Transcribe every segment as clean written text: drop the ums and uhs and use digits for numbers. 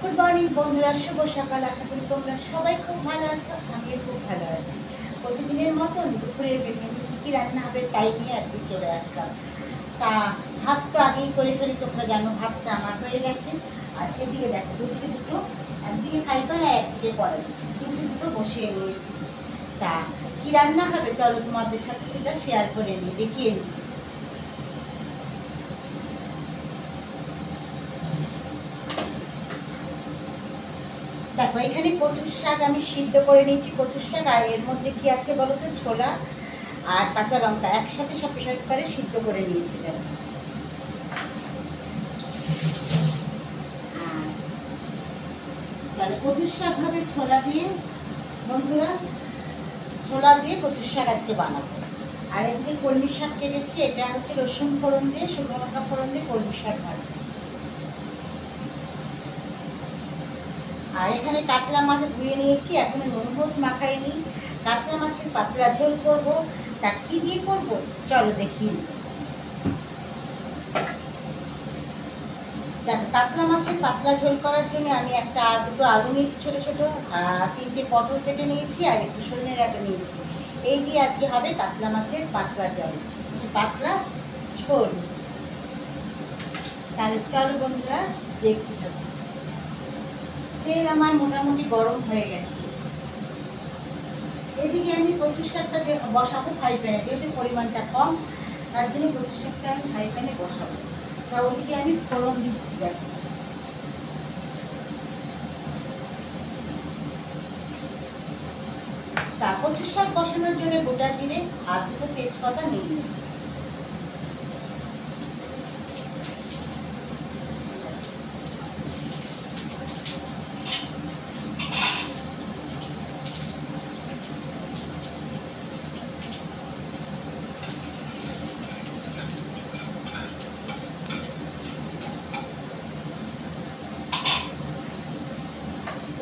Good morning বন্ধুরা, শুভ সকাল। আশা করি তোমরা সবাই খুব ভালো আছো, আমিও খুব ভালো আছি। প্রতিদিনের মতন দুপুরের মেনু কী রান্না হবে তাই নিয়ে আজকে চলে আসলাম। তা ভাত তো আগেই করে ফেলি, তোমরা জানো ভাতটা আমার হয়ে গেছে। আর এদিকে দেখো দুদিকে দুটো, একদিকে ফাইবার আর একদিকে কড়াই, দুটো দুটো বসিয়ে নিয়েছি। তা কী রান্না হবে চলো তোমাদের সাথে সেটা শেয়ার করে নিই, দেখিয়ে নিই। দেখো এখানে কচুর শাক আমি সিদ্ধ করে নিয়েছি, কচুর শাক। আর এর মধ্যে কি আছে বলো তো, ছোলা আর কাঁচা লঙ্কা একসাথে সব প্রেসার কুকারে সিদ্ধ করে নিয়েছি। দেখো তাহলে কচুর শাক হবে ছোলা দিয়ে, বন্ধুরা ছোলা দিয়ে কচুর শাক আজকে বানাবো। আর এদিকে কলমি শাক কেটেছি, এটা হচ্ছে রসুন ফোড়ন দিয়ে, শুকনো লঙ্কা ফোড়ন দিয়ে কলমি শাক ভাজবো। আর এখানে কাতলা মাছ ধুয়ে নিয়েছি, এখনো নুন হলুদ মাখাইনি। কাতলা মাছের পাতলা ঝোল করব। তা কি দিয়ে করব চলো দেখিয়ে নিই। দেখো কাতলা মাছের পাতলা ঝোল করার জন্য আমি দুটো আলু নিয়েছি ছোটো ছোটো, 3টে পটল কেটে নিয়েছি, আর একটু সজনে ডাঁটা নিয়েছি। এই দিয়ে আজকে হবে কাতলা মাছের পাতলা ঝোল, পাতলা ঝোল। তাহলে চলো বন্ধুরা দেখতে থাকো। তেল আমার মোটামুটি গরম হয়ে গেছে। এদিকে আমি কচুর শাকটা বসাবো ফ্রাই প্যানে, যেহেতু পরিমাণটা কম তার জন্য কচুর শাকটা আমি ফ্রাই প্যানে বসাবো। তা ওদিকে আমি ফোড়ন দিচ্ছি। দেখো তা কচুর শাক বসানোর জন্য গোটা জিরে আর দুটো তেজপাতা নিয়ে নিয়েছি।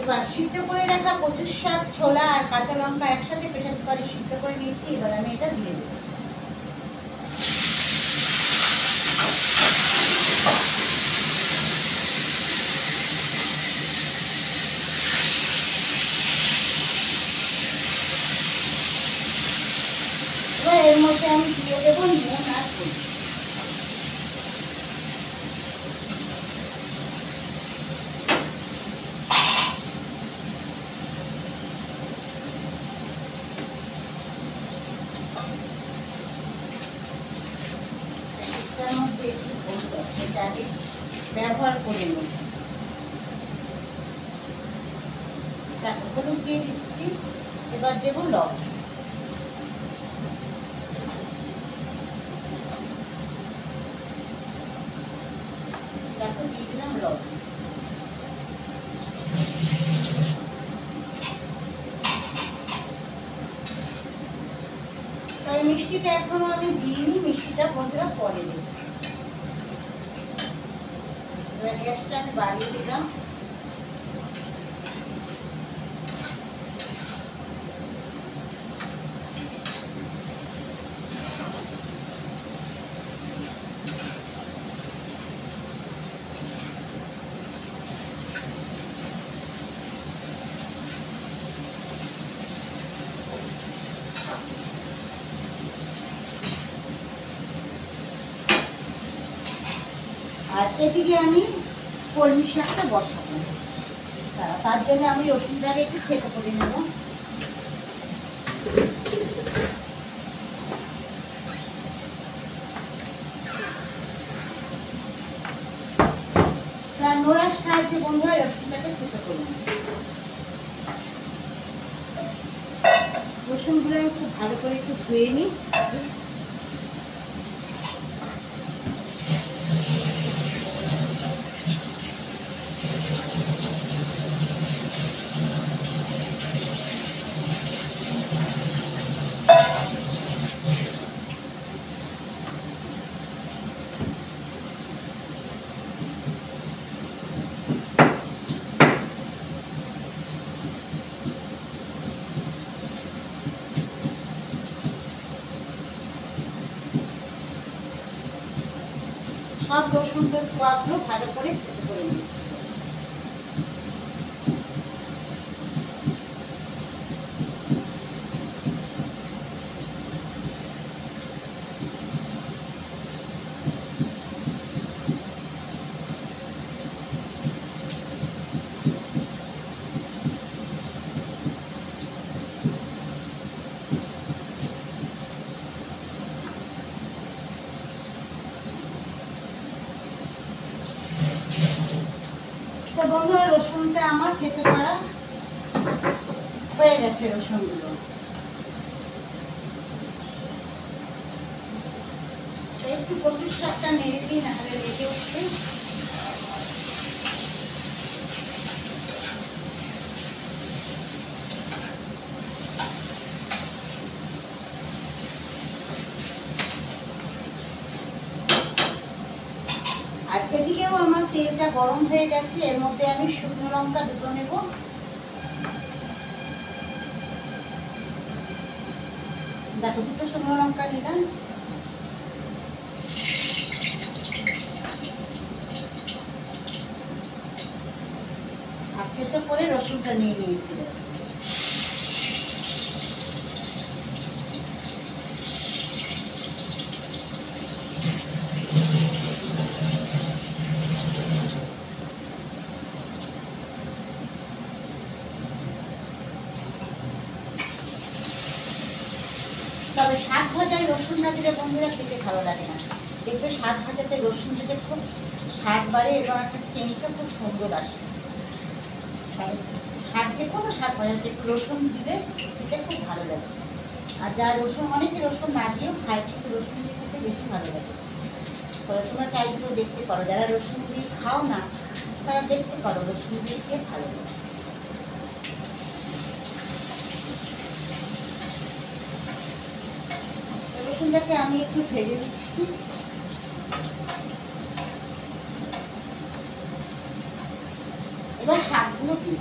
এবার সিদ্ধ করে রাখা কচুর শাক, ছোলা আর কাঁচা লঙ্কা একসাথে প্রেসার কুকারে সিদ্ধ করে নিয়েছি। এবার আমি এটা দিয়ে দেবো। এবার এর মধ্যে আমি দিয়ে দেবো নুন আর হলুদ। ব্যবহার করে নেব। দেখো হলুদ দিয়ে দিচ্ছি, এবার দেবো লবণ। দেখো দিয়ে দিলাম লবণ। তাই মিষ্টিটা এখনো আমি দিইনি, মিষ্টিটা বন্ধুরা পরে দেব। এবার গ্যাসটা আমি বাড়িয়ে দিলাম। আর এদিকে আমি কলমি শাকটা বসাবো। তার জন্য আমি রসুনটাকে একটু থেতো করে নেব। নোড়ার সাহায্যে বন্ধুরা রসুনটাকে থেতো করে নেব। রসুনগুলো আমি খুব ভালো করে একটু ধুয়ে নিই। সব রসুনটার কোয়াগুলো ভালো করে থেতো করে নিই। বন্ধুরা রসুনটা আমার খেতে করা হয়ে গেছে। রসুনগুলো একটু কচুর শাকটা নেড়ে দিই, নাহলে লেগে উঠবে। আর এদিকেও আমার তেলটা গরম হয়ে গেছে, এর মধ্যে আমি শুকনো লঙ্কা দুটো নেব। দেখো দুটো শুকনো লঙ্কা নিলাম। আর থেতো করে রসুনটা নিয়ে নিয়েছি। তবে শাক ভাজায় রসুন না দিলে বন্ধুরা খেতে ভালো লাগে না। দেখবে শাক ভাজাতে রসুন দিতে খুব স্বাদ বাড়ে এবং একটা সেন্টটা খুব সুন্দর আসে। শাক যে কোনো শাক ভাজাতে একটু রসুন দিলে খেতে খুব ভালো লাগে। আর যা রসুন, অনেকে রসুন না দিয়েও খায়, কিন্তু রসুন দিয়ে খেতে বেশি ভালো লাগে। তবে তোমরা ট্রাই করে দেখতে পারো, যারা রসুন দিয়ে খাও না তারা দেখতে পারো, রসুন দিয়ে খেয়ে ভালো লাগে। রসুনটাকে আমি একটু ভেজে দিচ্ছি। এবার শাকগুলো দিই।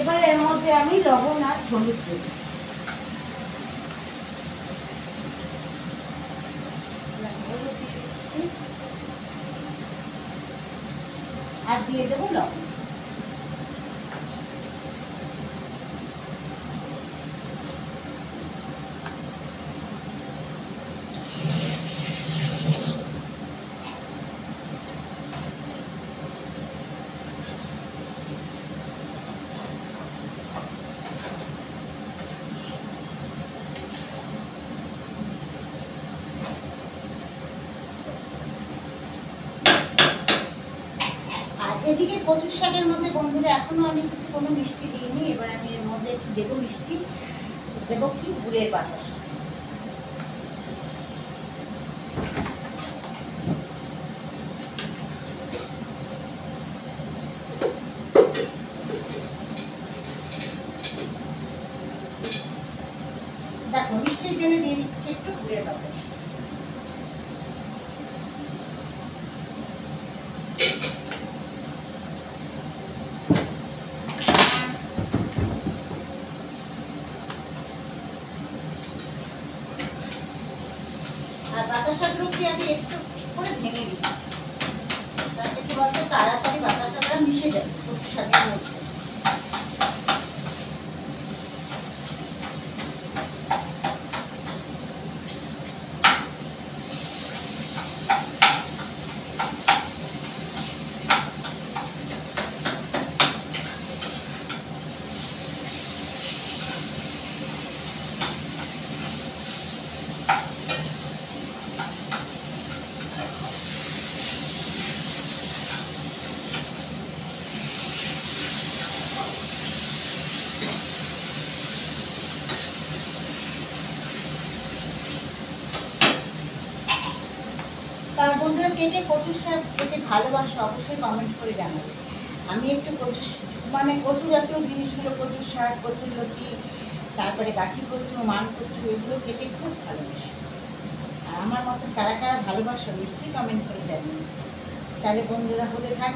এবার এর মধ্যে আমি লবণ আর হলুদ দেব। হলুদ দিয়ে দিচ্ছি আর দিয়ে দেবো লবণ। এদিকে কচুর শাকের মধ্যে বন্ধুরা এখনো আমি কিন্তু কোনো মিষ্টি দিইনি। এবার আমি এর মধ্যে একটু দেবো মিষ্টি, দেবো কি গুড়ের বাতাসা। দেখো মিষ্টির জন্য দিয়ে দিচ্ছি একটু গুড়ের বাতাসা। আর বাতাসাগুলোকে আমি একটু করে ভেঙে দিচ্ছি, তাতে কি বলতো তাড়াতাড়ি বাতাসাটা মিশে যাবে কচুর শাকের মধ্যে। তার বন্ধুরা কে কে কচুর শাক খেতে ভালোবাসো অবশ্যই কমেন্ট করে জানাবে। আমি একটু কচু মানে কচু জাতীয় জিনিসগুলো, কচুর শাক, কচুর লতি, তারপরে গাঠি কচু, মান কচু, এগুলো খেতে খুব ভালোবাসি। আর আমার মতো কারা কারা ভালোবাসো নিশ্চয়ই কমেন্ট করে জানাবে। তাহলে বন্ধুরা হতে থাক।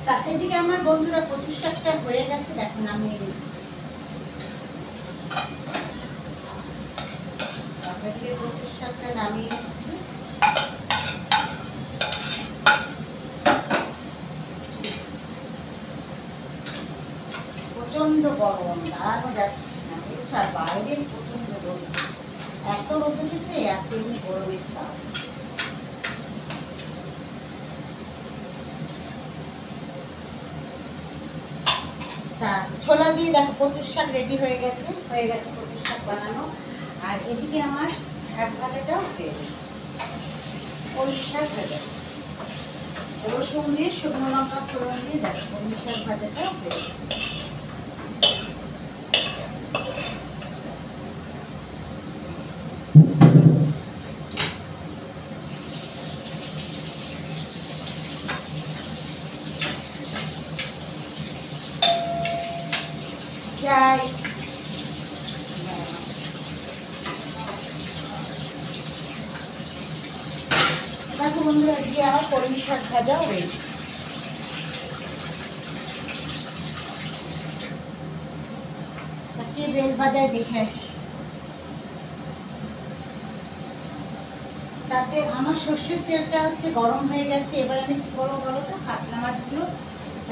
তাতে দিকে আমার বন্ধুরা কচুর শাকটা হয়ে গেছে, দেখুন আমি কচুর শাকটা নামিয়ে নিচ্ছি। দাঁড়ানো যাচ্ছে না, বুঝছো? আর বাইরে প্রচন্ড রোদ, এত রোদ উঠেছে, এত এমনি গরমের তাপ। তা ছোলা দিয়ে দেখো কচুর শাক রেডি হয়ে গেছে কচুর শাক বানানো। আর এদিকে আমার শাক ভাজাটাও হয়ে গেছে, ওই শাক ভাজা রসুন দিয়ে শুকনো লঙ্কা ফোড়ন দিয়ে দেখো ওই শাক ভাজাটাও হয়ে গেছে। যাই দেখো বন্ধুরা, এদিকে আমার কলমি শাক ভাজাও রেডি। কে বেল ভাজায় দেখে আসি। তাতে আমার সর্ষের তেলটা হচ্ছে গরম হয়ে গেছে। এবার আমি কি করবো বলো তো, কাতলা মাছগুলো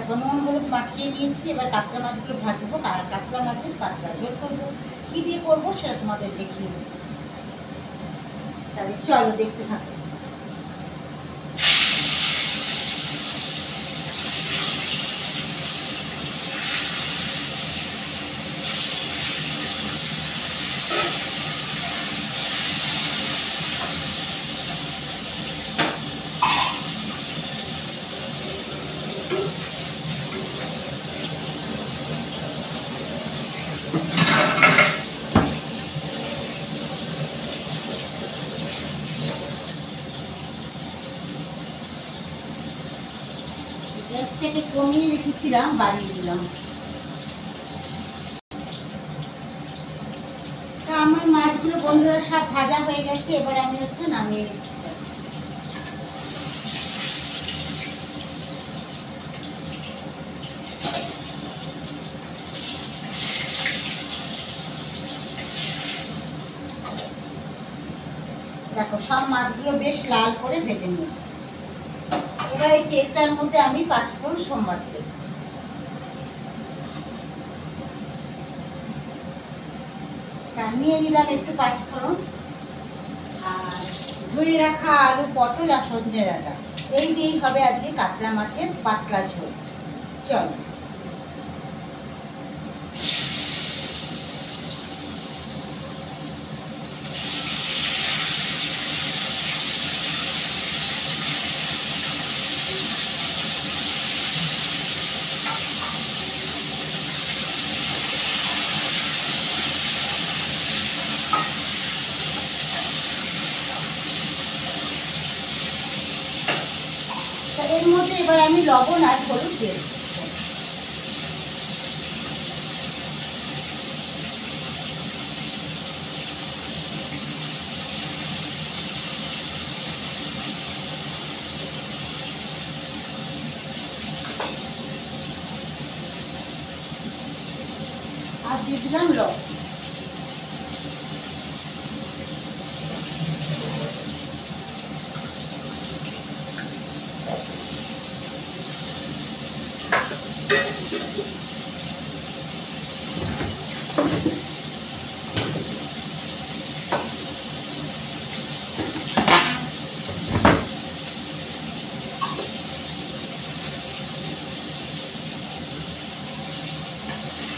এখন নুন হলুদ মাখিয়ে নিয়েছি। এবার কাতলা মাছগুলো ভাজবো, আর কাতলা মাছের পাতলা ঝোল করবো। কি দিয়ে করবো সেটা তোমাদের দেখিয়েছি, তাহলে চলো দেখতে থাকো। গ্যাসটাকে কমিয়ে রেখেছিলাম, বাড়িয়ে দিলাম। তা আমার মাছগুলো বন্ধুরা সব ভাজা হয়ে গেছে, এবার আমি হচ্ছে নামিয়ে নিচ্ছি। দেখো সব মাছগুলো বেশ লাল করে ভেজে নিয়েছি। এবার এই তেলটার মধ্যে আমি 5 ফোড়ন সোমবার দেব। নিয়ে নিলাম একটু 5 ফোড়ন, আর ধুয়ে রাখা আলু পটল আর সজনে ডাঁটা। এই দিয়েই হবে আজকে কাতলা মাছের পাতলা ঝোল। চলো এর মধ্যে এবার আমি লবণ আর হলুদ দিয়ে দিচ্ছি। আর দিয়ে দিলাম লবণ।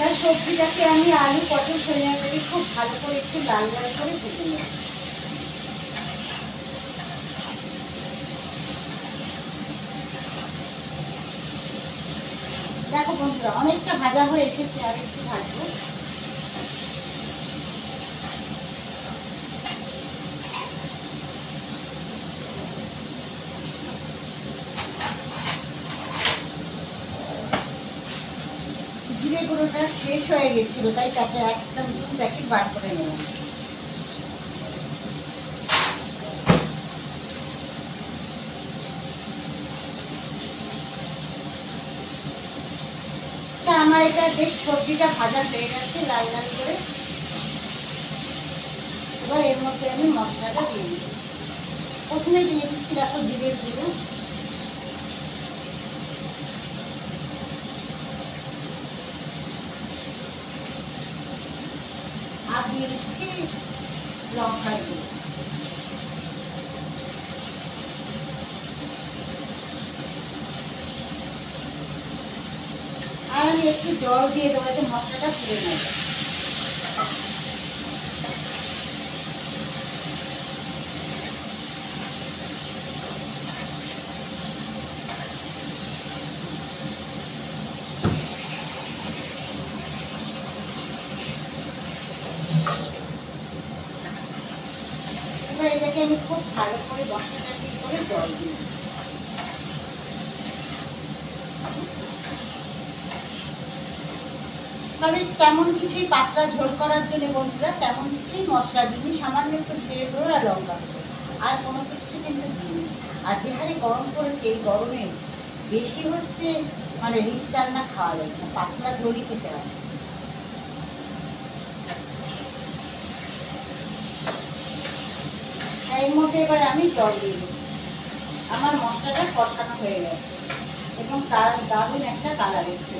তাই সবজিটাকে আমি আলু পটল সরিয়ে করে খুব ভালো করে একটু লাল লাল করে ভেজে নেব। দেখো বন্ধুরা অনেকটা ভাজা হয়ে এসেছে, আর একটু ভাজবো। জিরে গুঁড়োটা শেষ হয়ে গেছিল, তাই তাতে একদম 2 প্যাকেট বার করে নেব। তা আমার এটা বেশ সবজিটা ভাজা হয়ে গেছে লাল লাল করে। এবার এর মধ্যে আমি মশলাটা দিয়ে দিই। প্রথমে দিয়ে দিচ্ছি দেখো জিরের গুঁড়ো, আমি একটু জল দিয়ে দেবো যাতে মশলাটা পুড়ে না যায়। এবার এটাকে আমি খুব ভালো করে মশলাটাকে করে জল দিই। তবে তেমন কিছুই পাতলা ঝোল করার জন্য বন্ধুরা তেমন কিছুই মশলা দিইনি, সামান্য একটু জিরে গুঁড়ো আর লঙ্কা গুঁড়ো, আর কোনো কিছু কিন্তু দিইনি। আর যে হারে গরম পড়েছে এই গরমে বেশি হচ্ছে মানে রিচ রান্না খাওয়া যায় না, পাতলা ঝোলই খেতে হয়। এর মধ্যে এবার আমি জল দিয়ে দিচ্ছি। আমার মশলাটা কষানো হয়ে গেছে এবং তার দারুণ একটা কালার এসছে।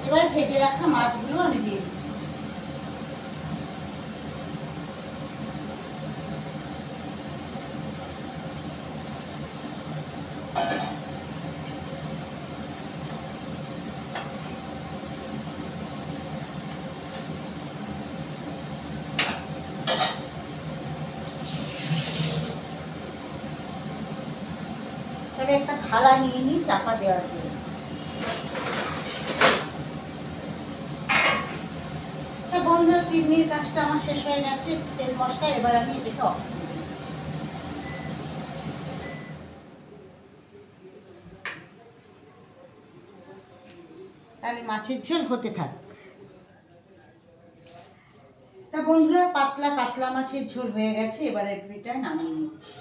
এবার ভেজে রাখা মাছগুলো আমি দিয়ে দিচ্ছি। তবে একটা থালা নিয়ে নিই চাপা দেওয়ার জন্য। তা বন্ধুরা, চিমনির কাজটা আমার শেষ হয়ে গেছে, তেল মশলা। এবার আমি এটাকে অফ করে দিচ্ছি। তাহলে মাছের ঝোল হতে থাক। তা বন্ধুরা, পাতলা কাতলা মাছের ঝোল হয়ে গেছে, এবার এটা নামিয়ে নিচ্ছি।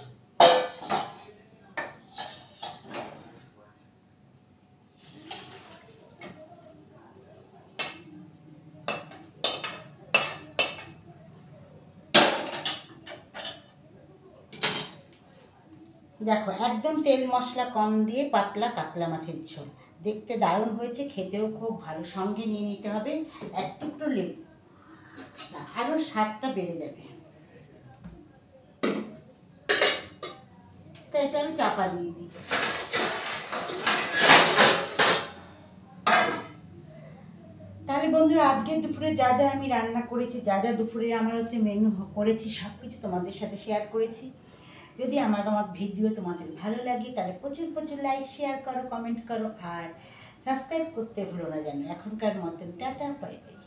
দেখো, একদম তেল মশলা কম দিয়ে পাতলা কাতলা মাছের ঝোল, দেখতে দারুণ হয়েছে, খেতেও খুব ভালো। সঙ্গে নিয়ে নিতে হবে এক টুকরো লেবু, আরও স্বাদটা বেড়ে যাবে। তো এটা আমি চাপা দিয়ে দিই। তাহলে বন্ধুরা, আজকে দুপুরে যা যা আমি রান্না করেছি, যা যা দুপুরে আমার হচ্ছে মেনু করেছি, সব কিছু তোমাদের সাথে শেয়ার করেছি। যদি আমার ভিডিও তোমাদের ভালো লাগে তাহলে প্রচুর প্রচুর লাইক, শেয়ার করো, কমেন্ট করো, আর সাবস্ক্রাইব করতে ভুলো না যেন। এখনকার মতন টাটা, বাই বাই।